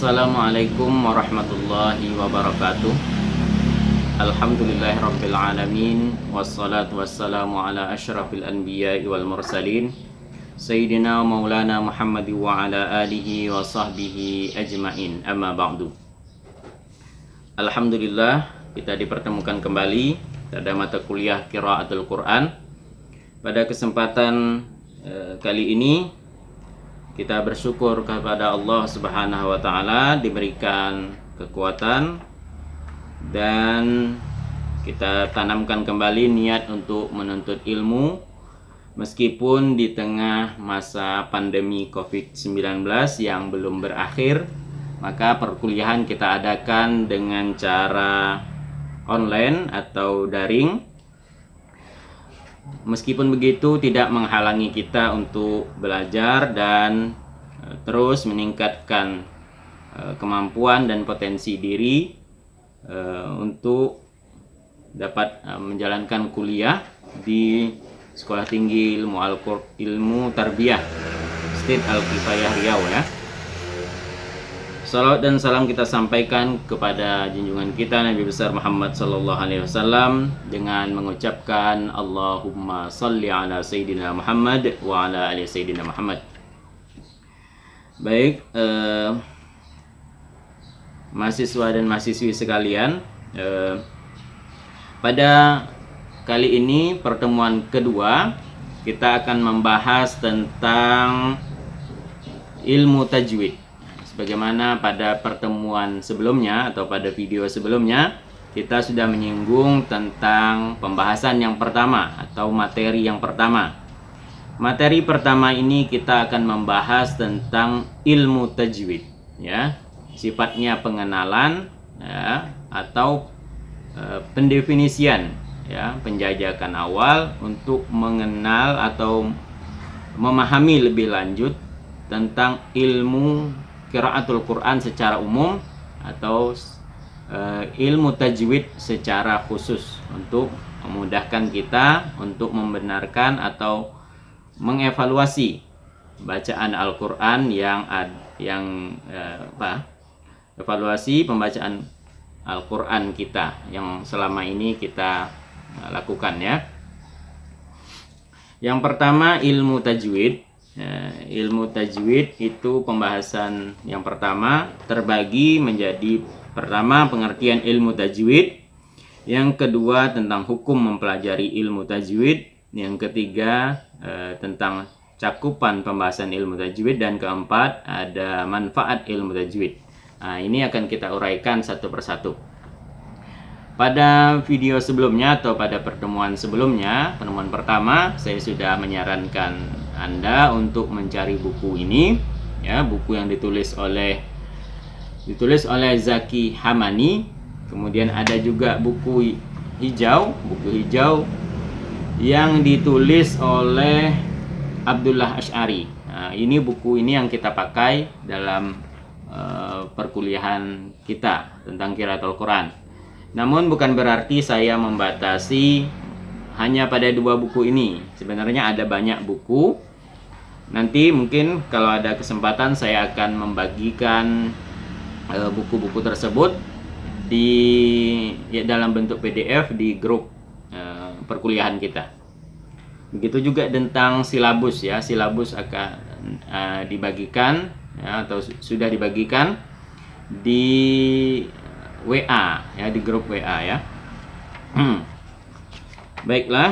Assalamualaikum warahmatullahi wabarakatuh. Alhamdulillahirabbil alamin, wassalatu wassalamu ala asyrafil anbiya'i wal mursalin Sayyidina Maulana Muhammad wa ala alihi wa sahbihi ajma'in. Amma ba'du. Alhamdulillah, kita dipertemukan kembali pada mata kuliah Qiraatul Quran. Pada kesempatan kali ini kita bersyukur kepada Allah Subhanahu wa taala diberikan kekuatan dan kita tanamkan kembali niat untuk menuntut ilmu meskipun di tengah masa pandemi Covid-19 yang belum berakhir. Maka perkuliahan kita adakan dengan cara online atau daring. Meskipun begitu tidak menghalangi kita untuk belajar dan terus meningkatkan kemampuan dan potensi diri untuk dapat menjalankan kuliah di Sekolah Tinggi Ilmu Tarbiyah State Al-Kifayah Riau ya. Salawat dan salam kita sampaikan kepada junjungan kita Nabi besar Muhammad sallallahu alaihi wasallam dengan mengucapkan Allahumma salli ala Sayyidina Muhammad wa ala ali Sayyidina Muhammad. Baik, mahasiswa dan mahasiswi sekalian, pada kali ini pertemuan kedua kita akan membahas tentang ilmu tajwid. Bagaimana pada pertemuan sebelumnya atau pada video sebelumnya kita sudah menyinggung tentang pembahasan yang pertama atau materi yang pertama. Materi pertama ini kita akan membahas tentang ilmu tajwid ya. Sifatnya pengenalan ya, atau pendefinisian ya, penjajakan awal untuk mengenal atau memahami lebih lanjut tentang ilmu Qiraatul Quran secara umum atau ilmu tajwid secara khusus untuk memudahkan kita untuk membenarkan atau mengevaluasi bacaan Al-Quran evaluasi pembacaan Al-Quran kita yang selama ini kita lakukan ya. Yang pertama ilmu tajwid. Ilmu tajwid itu pembahasan yang pertama terbagi menjadi pertama pengertian ilmu tajwid, yang kedua tentang hukum mempelajari ilmu tajwid, yang ketiga tentang cakupan pembahasan ilmu tajwid, dan keempat ada manfaat ilmu tajwid. Nah, ini akan kita uraikan satu persatu. Pada video sebelumnya atau pada pertemuan sebelumnya, pertemuan pertama, saya sudah menyarankan Anda untuk mencari buku ini ya, buku yang ditulis oleh Zaki Hamani. Kemudian ada juga buku hijau yang ditulis oleh Abdullah Asy'ari. Nah, ini buku ini yang kita pakai dalam perkuliahan kita tentang Qiraatul Quran. Namun bukan berarti saya membatasi hanya pada dua buku ini. Sebenarnya ada banyak buku. Nanti mungkin kalau ada kesempatan saya akan membagikan buku-buku tersebut dalam bentuk PDF di grup perkuliahan kita. Begitu juga tentang silabus ya. Silabus akan dibagikan ya, atau sudah dibagikan di WA ya, di grup WA ya. Baiklah,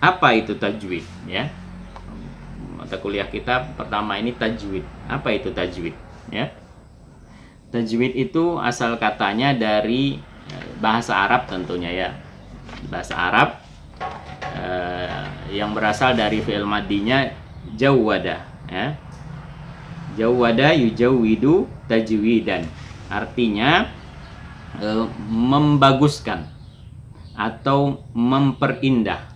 apa itu tajwid ya? Mata kuliah kita pertama ini tajwid. Apa itu tajwid ya? Tajwid itu asal katanya dari bahasa Arab tentunya ya. Bahasa Arab yang berasal dari fi'il madinya jawwada ya. Jawwada yujawwidu tajwidan. Artinya membaguskan atau memperindah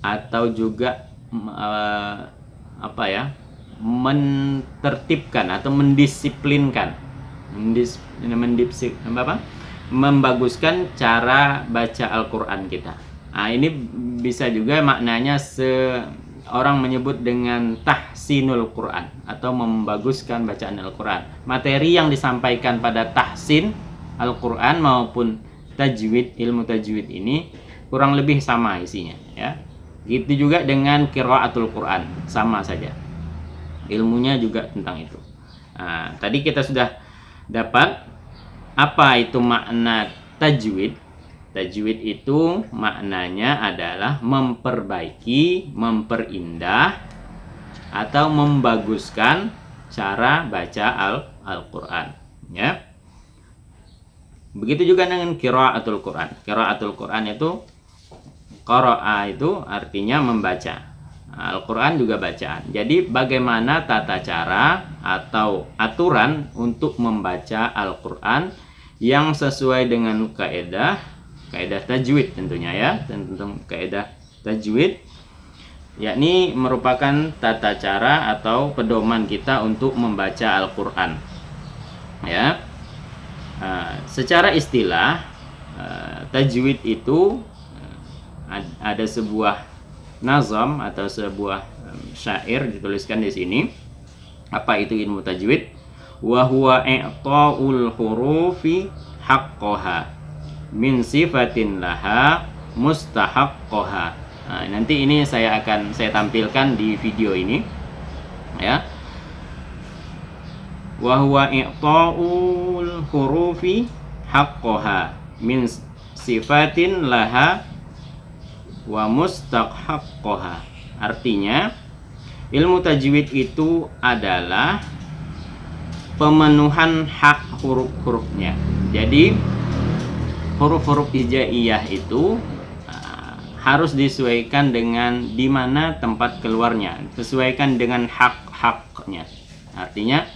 atau juga mentertibkan atau mendisiplinkan, membaguskan cara baca Al-Quran kita. Nah, ini bisa juga maknanya orang menyebut dengan tahsinul Quran atau membaguskan bacaan Al-Quran. Materi yang disampaikan pada tahsin Al-Quran maupun tajwid, ilmu tajwid ini kurang lebih sama isinya, ya. Gitu juga dengan qiraatul Quran, sama saja. Ilmunya juga tentang itu. Nah, tadi kita sudah dapat apa itu makna tajwid. Tajwid itu maknanya adalah memperbaiki, memperindah, atau membaguskan cara baca Al-Quran, ya. Begitu juga dengan qiraatul Quran. Qiraatul Quran itu, qara'a itu artinya membaca. Al-Quran juga bacaan. Jadi bagaimana tata cara atau aturan untuk membaca Al-Quran yang sesuai dengan kaidah tajwid tentunya, ya. Tentu kaidah tajwid, yakni merupakan tata cara atau pedoman kita untuk membaca Al-Quran, ya. Secara istilah, tajwid itu ada sebuah nazam atau sebuah syair dituliskan di sini. Apa itu ilmu tajwid? Wa huwa i'ta'ul hurufi haqqaha min sifatin laha mustahaqqaha. Nah, nanti ini saya tampilkan di video ini, ya. Wa huwa i'ta'ul hurufi haqqaha min sifatin laha wa mustahaqqaha. Artinya, ilmu tajwid itu adalah pemenuhan hak huruf-hurufnya. Jadi huruf-huruf hijaiyah itu harus disesuaikan dengan di mana tempat keluarnya, sesuaikan dengan hak-haknya. Artinya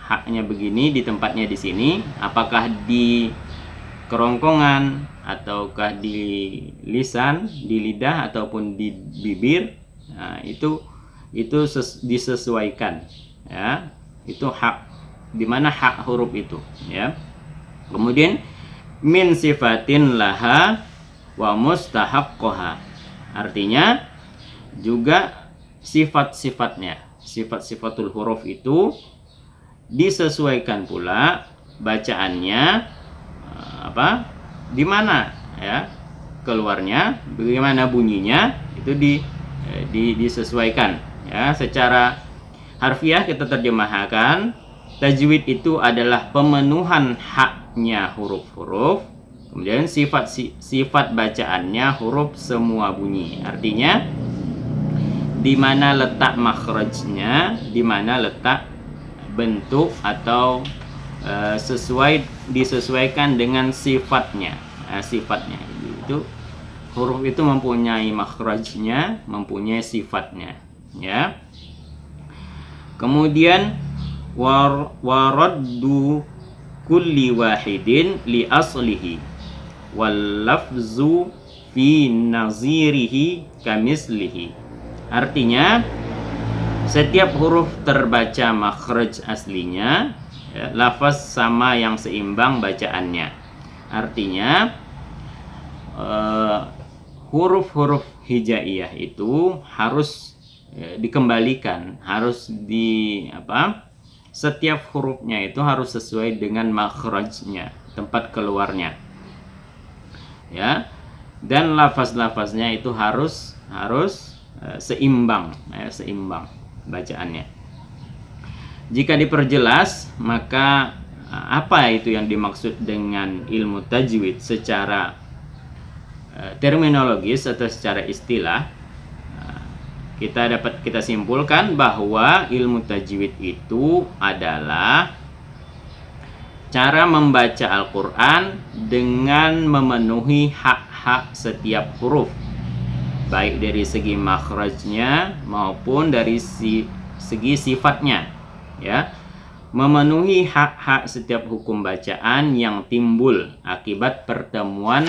haknya begini, di tempatnya di sini, apakah di kerongkongan ataukah di lisan, di lidah ataupun di bibir. Nah, itu disesuaikan, ya. Itu hak, di mana hak huruf itu, ya. Kemudian min sifatin laha wa mustahaqqaha. Artinya juga sifat-sifatnya, sifat-sifatul huruf itu disesuaikan pula bacaannya, di mana, ya, keluarnya, bagaimana bunyinya, itu disesuaikan, ya. Secara harfiah kita terjemahkan, tajwid itu adalah pemenuhan haknya huruf-huruf, kemudian sifat bacaannya huruf semua bunyi. Artinya di mana letak makhrajnya, di mana letak bentuk atau disesuaikan dengan sifatnya. Sifatnya itu, huruf itu mempunyai makhrajnya, mempunyai sifatnya, ya. Kemudian waraddu kulli wahidin li aslihi wal lafzu fi nazirihi kamislihi. Artinya setiap huruf terbaca makhraj aslinya, ya, lafaz sama yang seimbang bacaannya. Artinya huruf-huruf hijaiyah itu harus dikembalikan, harus setiap hurufnya itu harus sesuai dengan makhrajnya, tempat keluarnya, ya. Dan lafaz-lafaznya itu harus seimbang, ya, seimbang bacaannya. Jika diperjelas, maka apa itu yang dimaksud dengan ilmu tajwid secara terminologis atau secara istilah, kita simpulkan bahwa ilmu tajwid itu adalah cara membaca Al-Quran dengan memenuhi hak-hak setiap huruf, baik dari segi makhrajnya maupun dari segi sifatnya, ya. Memenuhi hak-hak setiap hukum bacaan yang timbul akibat pertemuan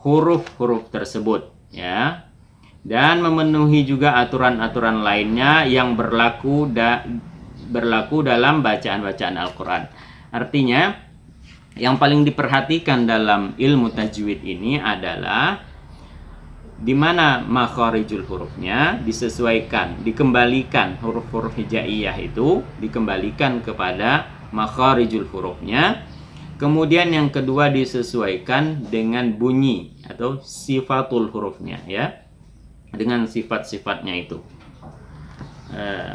huruf-huruf tersebut, ya. Dan memenuhi juga aturan-aturan lainnya yang berlaku dalam bacaan-bacaan Al-Quran. Artinya, yang paling diperhatikan dalam ilmu tajwid ini adalah di mana makharijul hurufnya disesuaikan, dikembalikan huruf-huruf hijaiyah itu dikembalikan kepada makharijul hurufnya. Kemudian yang kedua disesuaikan dengan bunyi atau sifatul hurufnya, ya, dengan sifat-sifatnya itu.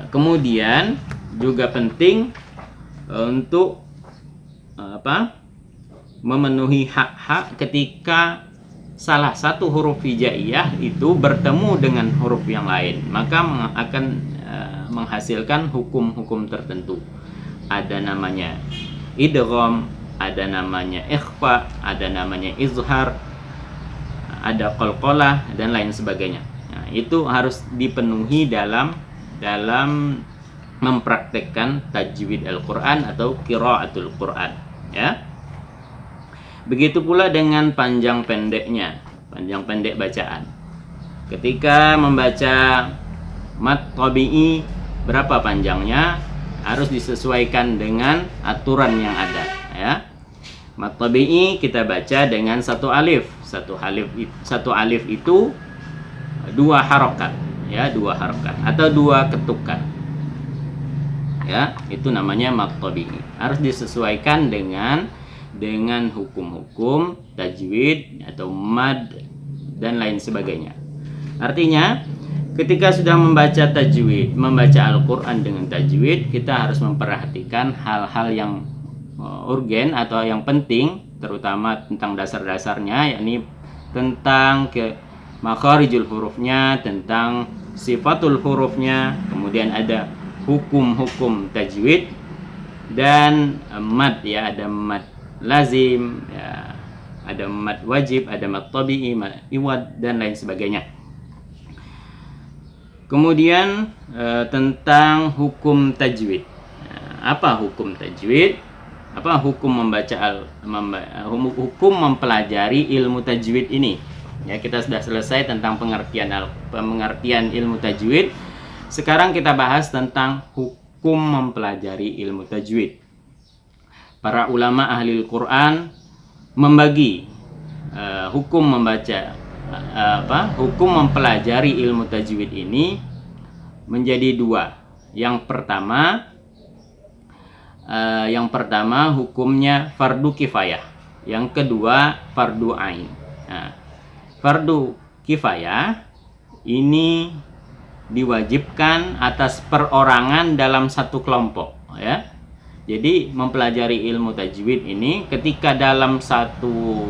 Kemudian juga penting untuk memenuhi hak-hak ketika salah satu huruf hijaiyah itu bertemu dengan huruf yang lain, maka akan menghasilkan hukum-hukum tertentu. Ada namanya idgham, ada namanya ikhfa, ada namanya izhar, ada qalqalah dan lain sebagainya. Nah, itu harus dipenuhi dalam mempraktekkan tajwid Al-Qur'an atau qiraatul Qur'an, ya. Begitu pula dengan panjang pendeknya, panjang pendek bacaan. Ketika membaca mad tabi'i, berapa panjangnya harus disesuaikan dengan aturan yang ada, ya. Mad tabi'i kita baca dengan satu alif. Satu alif itu dua harokat, ya, dua harokat atau dua ketukan, ya, itu namanya mad tabi'i. Harus disesuaikan dengan hukum-hukum tajwid atau mad dan lain sebagainya. Artinya ketika sudah membaca tajwid, membaca Al-Quran dengan tajwid, kita harus memperhatikan hal-hal yang urgen atau yang penting, terutama tentang dasar-dasarnya, yakni tentang makharijul hurufnya, tentang sifatul hurufnya, kemudian ada hukum-hukum tajwid dan mad, ya, ada mad lazim, ya, ada mad wajib, ada mad tabi'i, mad iwad dan lain sebagainya. Kemudian tentang hukum tajwid. Apa hukum tajwid? Apa hukum hukum mempelajari ilmu tajwid ini? Ya, kita sudah selesai tentang pengertian ilmu tajwid. Sekarang kita bahas tentang hukum mempelajari ilmu tajwid. Para ulama ahli Al-Quran membagi hukum membaca hukum mempelajari ilmu tajwid ini menjadi dua. Yang pertama hukumnya fardu kifayah, yang kedua fardu ain. Nah, fardu kifayah ini diwajibkan atas perorangan dalam satu kelompok, ya. Jadi mempelajari ilmu tajwid ini ketika dalam satu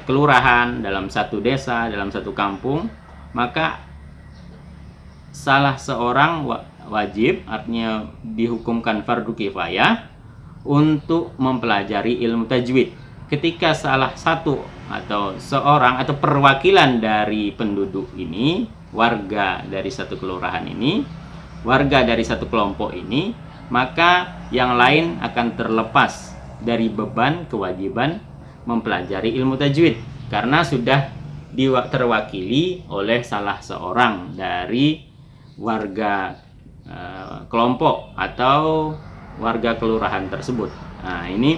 kelurahan, dalam satu desa, dalam satu kampung, maka salah seorang wajib, artinya dihukumkan fardu kifayah untuk mempelajari ilmu tajwid. Ketika salah satu atau seorang atau perwakilan dari penduduk ini, warga dari satu kelurahan ini, warga dari satu kelompok ini, maka yang lain akan terlepas dari beban kewajiban mempelajari ilmu tajwid karena sudah terwakili oleh salah seorang dari warga kelompok atau warga kelurahan tersebut. Nah, ini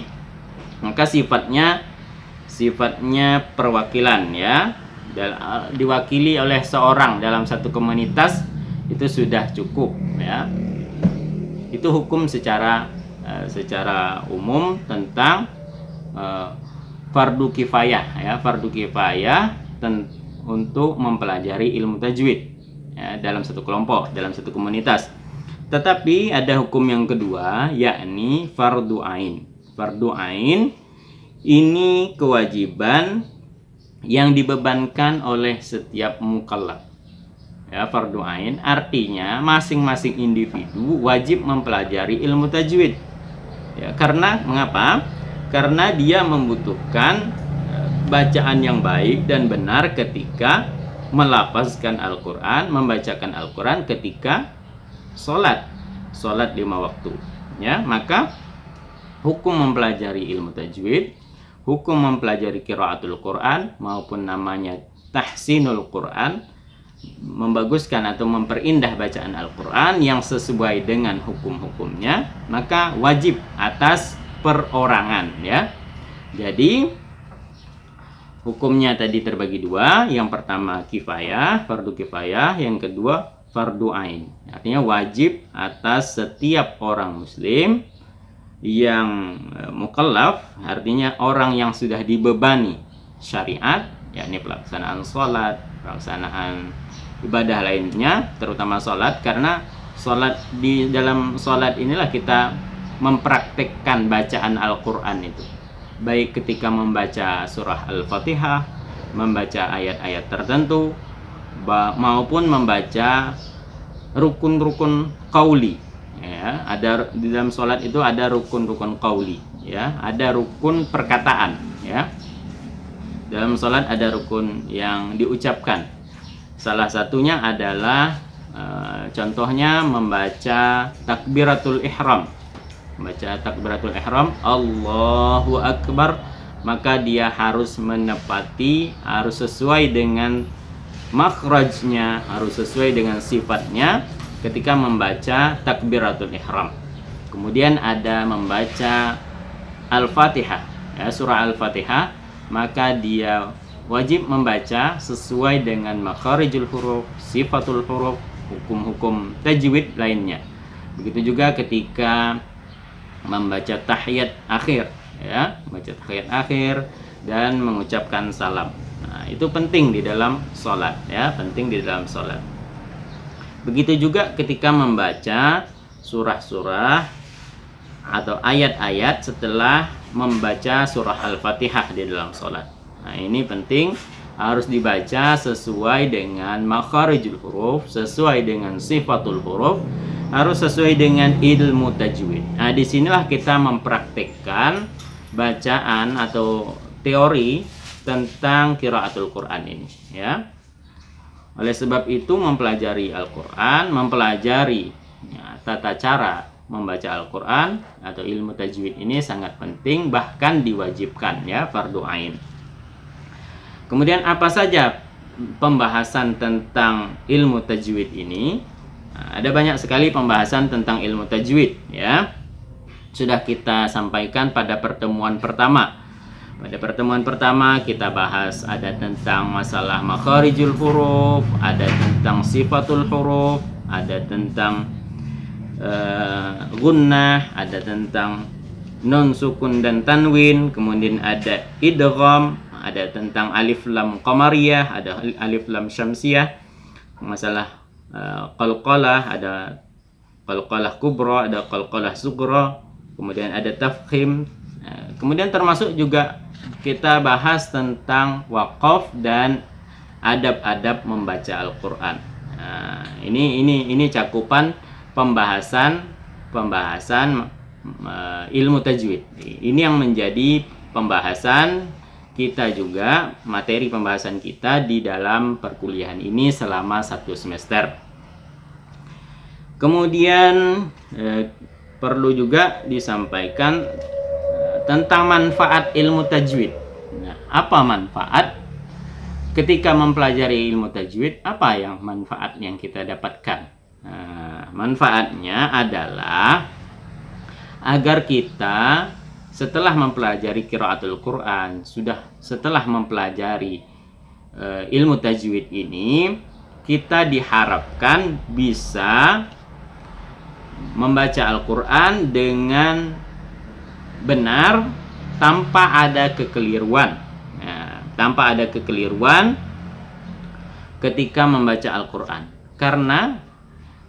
maka sifatnya perwakilan, ya, diwakili oleh seorang dalam satu komunitas itu sudah cukup, ya. Itu hukum secara umum tentang fardu kifayah, ya, fardu kifayah untuk mempelajari ilmu tajwid, ya, dalam satu kelompok, dalam satu komunitas. Tetapi ada hukum yang kedua, yakni fardu ain. Fardu ain ini kewajiban yang dibebankan oleh setiap mukallaf. Ya, fardu ain artinya masing-masing individu wajib mempelajari ilmu tajwid. Ya, karena mengapa? Karena dia membutuhkan bacaan yang baik dan benar ketika melafazkan Al-Quran, membacakan Al-Quran ketika sholat 5 waktu, ya. Maka hukum mempelajari ilmu tajwid, hukum mempelajari qiraatul Quran maupun namanya tahsinul Quran, membaguskan atau memperindah bacaan Al-Quran yang sesuai dengan hukum-hukumnya, maka wajib atas perorangan, ya. Jadi hukumnya tadi terbagi dua. Yang pertama kifayah, fardu kifayah. Yang kedua fardu ain. Artinya wajib atas setiap orang muslim yang mukallaf, artinya orang yang sudah dibebani syariat, yakni pelaksanaan sholat, pelaksanaan ibadah lainnya, terutama sholat, karena sholat, di dalam sholat inilah kita mempraktekkan bacaan Al-Quran itu, baik ketika membaca surah Al-Fatihah, membaca ayat-ayat tertentu, maupun membaca rukun-rukun qauli. Ya, ada di dalam sholat itu ada rukun-rukun qauli, ya, ada rukun perkataan, ya. Dalam sholat ada rukun yang diucapkan. Salah satunya adalah contohnya membaca takbiratul ihram. Membaca takbiratul ihram, Allahu Akbar, maka dia harus menepati, harus sesuai dengan makhrajnya, harus sesuai dengan sifatnya ketika membaca takbiratul ihram. Kemudian ada membaca Al-Fatihah, ya, surah Al-Fatihah, maka dia wajib membaca sesuai dengan makharijul huruf, sifatul huruf, hukum-hukum tajwid lainnya. Begitu juga ketika membaca tahiyat akhir, ya, membaca tahiyat akhir dan mengucapkan salam. Nah, itu penting di dalam sholat, ya, penting di dalam sholat. Begitu juga ketika membaca surah-surah atau ayat-ayat setelah membaca surah Al-Fatihah di dalam sholat. Nah, ini penting, harus dibaca sesuai dengan makharijul huruf, sesuai dengan sifatul huruf, harus sesuai dengan ilmu tajwid. Nah, disinilah kita mempraktekkan bacaan atau teori tentang qiraatul Quran ini, ya. Oleh sebab itu mempelajari Al-Quran, mempelajari, ya, tata cara membaca Al-Quran atau ilmu tajwid ini sangat penting, bahkan diwajibkan, ya, fardu ain. Kemudian apa saja pembahasan tentang ilmu tajwid ini? Nah, ada banyak sekali pembahasan tentang ilmu tajwid, ya. Sudah kita sampaikan pada pertemuan pertama. Pada pertemuan pertama kita bahas ada tentang masalah makharijul huruf, ada tentang sifatul huruf, ada tentang gunnah, ada tentang nun sukun dan tanwin, kemudian ada idgham, ada tentang alif lam qamariyah, ada alif lam syamsiyah, masalah qalqalah, ada qalqalah kubra, ada qalqalah sughra, kemudian ada tafkhim. Kemudian termasuk juga kita bahas tentang waqaf dan adab-adab membaca Al-Quran. Nah, ini cakupan pembahasan ilmu tajwid. Ini yang menjadi pembahasan kita juga, materi pembahasan kita di dalam perkuliahan ini selama 1 semester. Kemudian perlu juga disampaikan tentang manfaat ilmu tajwid. Nah, apa manfaat ketika mempelajari ilmu tajwid? Apa yang manfaat yang kita dapatkan? Nah, manfaatnya adalah agar kita setelah mempelajari qiraatul Quran, setelah mempelajari ilmu tajwid ini, kita diharapkan bisa membaca Al-Quran dengan benar tanpa ada kekeliruan. Nah, tanpa ada kekeliruan ketika membaca Al-Quran. Karena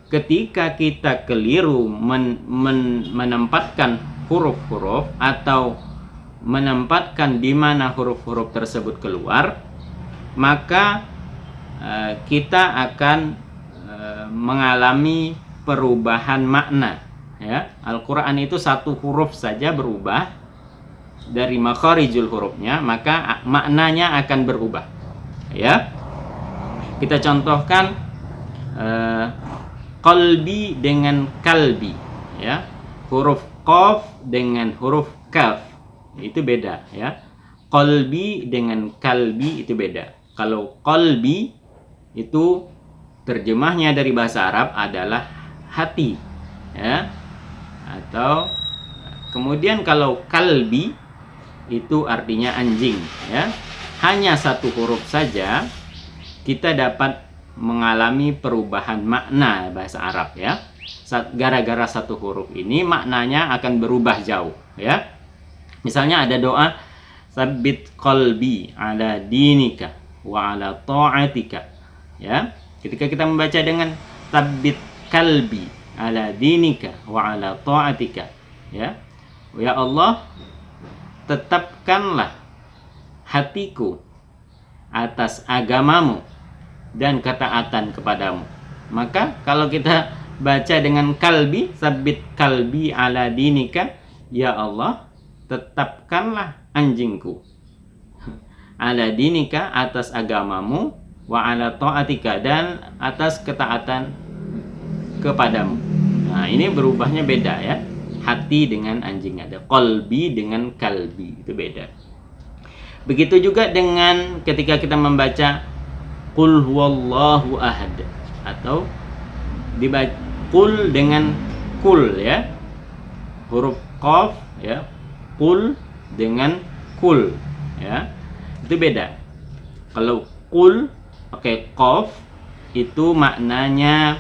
ketika kita keliru menempatkan huruf-huruf atau menempatkan di mana huruf-huruf tersebut keluar, maka kita akan mengalami perubahan makna, ya. Al-Quran itu satu huruf saja berubah dari makharijul hurufnya, maka maknanya akan berubah, ya. Kita contohkan qalbi dengan kalbi, ya. Huruf qaf dengan huruf kaf itu beda, ya. Qalbi dengan kalbi itu beda. Kalau qalbi itu terjemahnya dari bahasa Arab adalah hati, ya. Atau kemudian kalau kalbi itu artinya anjing, ya. hanya satu huruf saja, kita dapat mengalami perubahan makna bahasa Arab ya. Gara-gara satu huruf ini maknanya akan berubah jauh ya. Misalnya ada doa sabbit qalbi ala dinika wa ala ta'atika ya. Ketika kita membaca dengan sabbit qalbi ala dinika wa ala ta'atika ya. Ya Allah, tetapkanlah hatiku atas agamamu dan ketaatan kepadamu. Maka kalau kita baca dengan kalbi, sabbit kalbi ala dinika, ya Allah, tetapkanlah anjingku ala dinika, atas agamamu, wa ala ta'atika, dan atas ketaatan kepadamu. Nah, ini berubahnya beda ya. Hati dengan anjing, ada qalbi dengan kalbi, itu beda. Begitu juga dengan ketika kita membaca qul huwallahu ahad, atau dibaca qul dengan kul ya, huruf qaf ya, qul dengan kul ya, itu beda. Kalau qul pakai qaf itu maknanya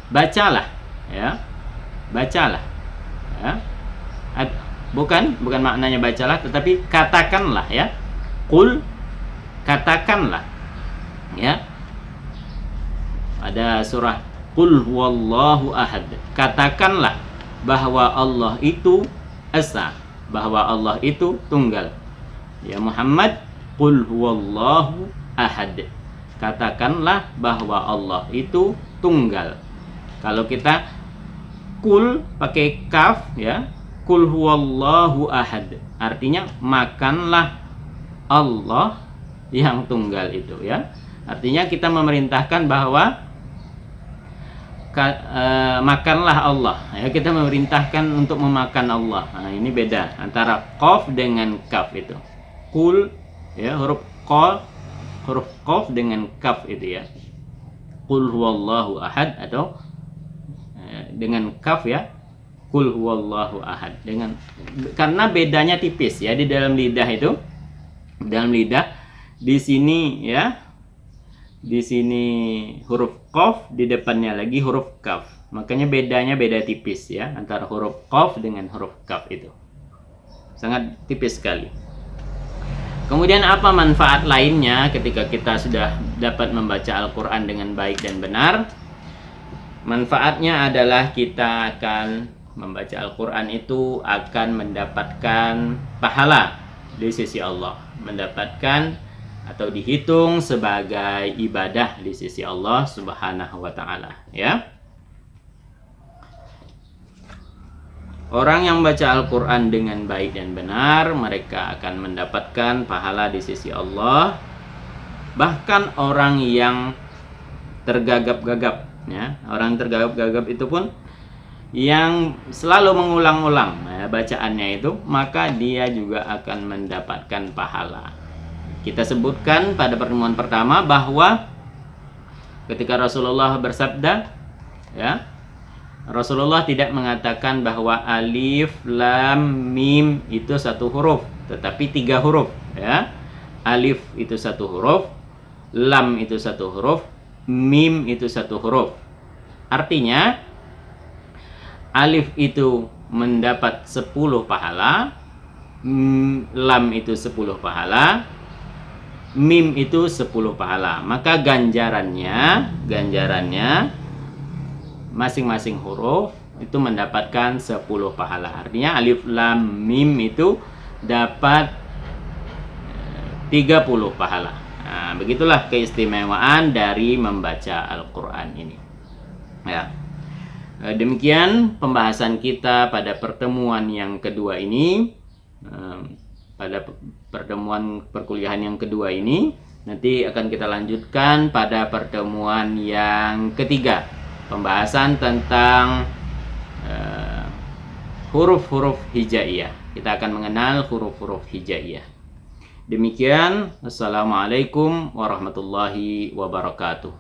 bacalah ya, bacalah ya. Bukan maknanya bacalah, tetapi katakanlah ya. Qul, katakanlah ya. Ada surah Qul huwallahu ahad, katakanlah bahwa Allah itu esa, bahwa Allah itu tunggal. Ya Muhammad, Qul huwallahu ahad, katakanlah bahwa Allah itu tunggal. Kalau kita kul pakai kaf ya, kul huwallahu ahad, artinya makanlah Allah yang tunggal itu ya. Artinya kita memerintahkan bahwa makanlah Allah ya, kita memerintahkan untuk memakan Allah. Nah, ini beda antara qaf dengan kaf itu. Kul ya, huruf qaf dengan kaf itu ya. Qul huwallahu ahad, atau dengan kaf ya, qul huwallahu ahad, dengan, karena bedanya tipis ya di dalam lidah itu. Dalam lidah di sini ya, di sini huruf qaf, di depannya lagi huruf kaf. Makanya bedanya beda tipis ya antara huruf qaf dengan huruf kaf itu. Sangat tipis sekali. Kemudian apa manfaat lainnya ketika kita sudah dapat membaca Al-Qur'an dengan baik dan benar? Manfaatnya adalah kita akan membaca Al-Qur'an itu akan mendapatkan pahala di sisi Allah, mendapatkan atau dihitung sebagai ibadah di sisi Allah Subhanahu wa taala ya. Orang yang membaca Al-Qur'an dengan baik dan benar, mereka akan mendapatkan pahala di sisi Allah. Bahkan orang yang tergagap-gagap ya, orang tergagap-gagap itu pun yang selalu mengulang-ulang ya, bacaannya itu, maka dia juga akan mendapatkan pahala. Kita sebutkan pada pertemuan pertama bahwa ketika Rasulullah bersabda ya, Rasulullah tidak mengatakan bahwa alif, lam, mim itu satu huruf, tetapi 3 huruf ya. Alif itu satu huruf, lam itu satu huruf, mim itu satu huruf. Artinya alif itu mendapat 10 pahala, lam itu 10 pahala, mim itu 10 pahala. Maka ganjarannya masing-masing huruf itu mendapatkan 10 pahala. Artinya alif, lam, mim itu dapat 30 pahala. Nah, begitulah keistimewaan dari membaca Al-Qur'an ini ya. Demikian pembahasan kita pada pertemuan yang kedua ini. Pada pertemuan perkuliahan yang kedua ini, nanti akan kita lanjutkan pada pertemuan yang ketiga, pembahasan tentang huruf-huruf hijaiyah. Kita akan mengenal huruf-huruf hijaiyah. Demikian, assalamualaikum warahmatullahi wabarakatuh.